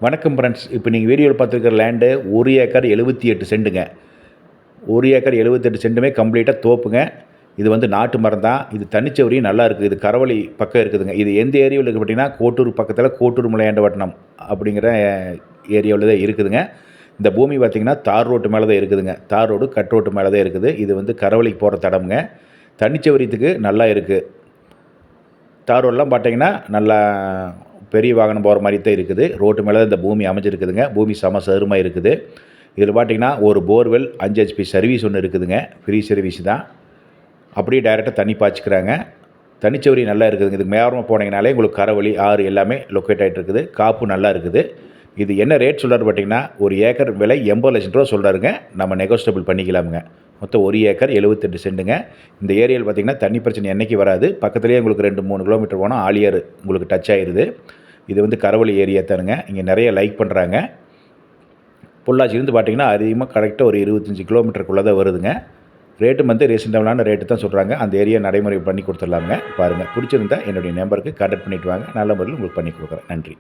வணக்கம் ஃப்ரெண்ட்ஸ். இப்போ நீங்கள் வீடியோவில் பார்த்துருக்கிற லேண்டு 1 ஏக்கர் 78 சென்ட்டுங்க. 1 ஏக்கர் 78 சென்ட்டுமே கம்ப்ளீட்டாக தோப்புங்க. இது வந்து நாட்டு மரம் தான். இது தனிச்சவரியும் நல்லா இருக்குது. இது கரவழி பக்கம் இருக்குதுங்க. இது எந்த ஏரியாவில் இருக்குது பார்த்தீங்கன்னா, கோட்டூர் பக்கத்தில் கோட்டூர் முளையாண்டவட்டணம் அப்படிங்கிற ஏரியாவில் தான் இருக்குதுங்க. இந்த பூமி பார்த்திங்கன்னா தார் ரோட்டு மேலே தான் இருக்குதுங்க. தார் ரோடு கட் ரோட்டு மேலே தான் இருக்குது. இது வந்து கரவழிக்கு போகிற தடம்ங்க. தனிச்சவரியத்துக்கு நல்லா இருக்குது. தார் ரோடெலாம் பார்த்தீங்கன்னா நல்லா பெரிய வாகனம் போகிற மாதிரி தான் இருக்குது. ரோட்டு மேலே தான் இந்த பூமி அமைஞ்சிருக்குதுங்க. பூமி சமசதுரமாக இருக்குது. இதில் பார்த்தீங்கன்னா ஒரு போர்வெல் 5 ஹெச்பி சர்வீஸ் ஒன்று இருக்குதுங்க. ஃப்ரீ சர்வீஸ் தான். அப்படியே டைரெக்டாக தண்ணி பாய்ச்சிக்கிறாங்க. தனிச்சவரி நல்லா இருக்குதுங்க. இதுக்கு மேரமாக போனீங்கனாலே உங்களுக்கு கரவழி ஆறு எல்லாமே லொக்கேட் ஆகிட்டு இருக்குது. காப்பு நல்லா இருக்குது. இது என்ன ரேட் சொல்கிறாரு பார்த்தீங்கன்னா, ஒரு ஏக்கர் விலை 80 லட்சம் ரூபா சொல்கிறாருங்க. நம்ம நெகோசியபிள் பண்ணிக்கலாமுங்க. மொத்தம் 1 ஏக்கர் 78 சென்ட்டுங்க. இந்த ஏரியாவில் பார்த்திங்கன்னா தண்ணி பிரச்சனை என்றைக்கு வராது. பக்கத்துலேயே உங்களுக்கு 2-3 கிலோமீட்டர் போனால் ஆழியாறு உங்களுக்கு டச் ஆகிடுது. இது வந்து கரவழி ஏரியா தானுங்க. இங்கே நிறைய லைக் பண்ணுறாங்க. பொள்ளாச்சியிலேருந்து பார்த்திங்கன்னா அதிகமாக கரெக்டாக ஒரு 25 கிலோமீட்டருக்குள்ளே தான் வருதுங்க. ரேட்டு வந்து ரீசெண்டான ரேட்டு தான் சொல்கிறாங்க. அந்த ஏரியா நடைமுறை பண்ணி கொடுத்துடலாமுங்க. பாருங்கள், பிடிச்சிருந்தா என்னுடைய நம்பருக்கு கான்டாக்ட் பண்ணிவிட்டு வாங்க. நல்ல முறையில் உங்களுக்கு பண்ணி கொடுக்குறேன். நன்றி.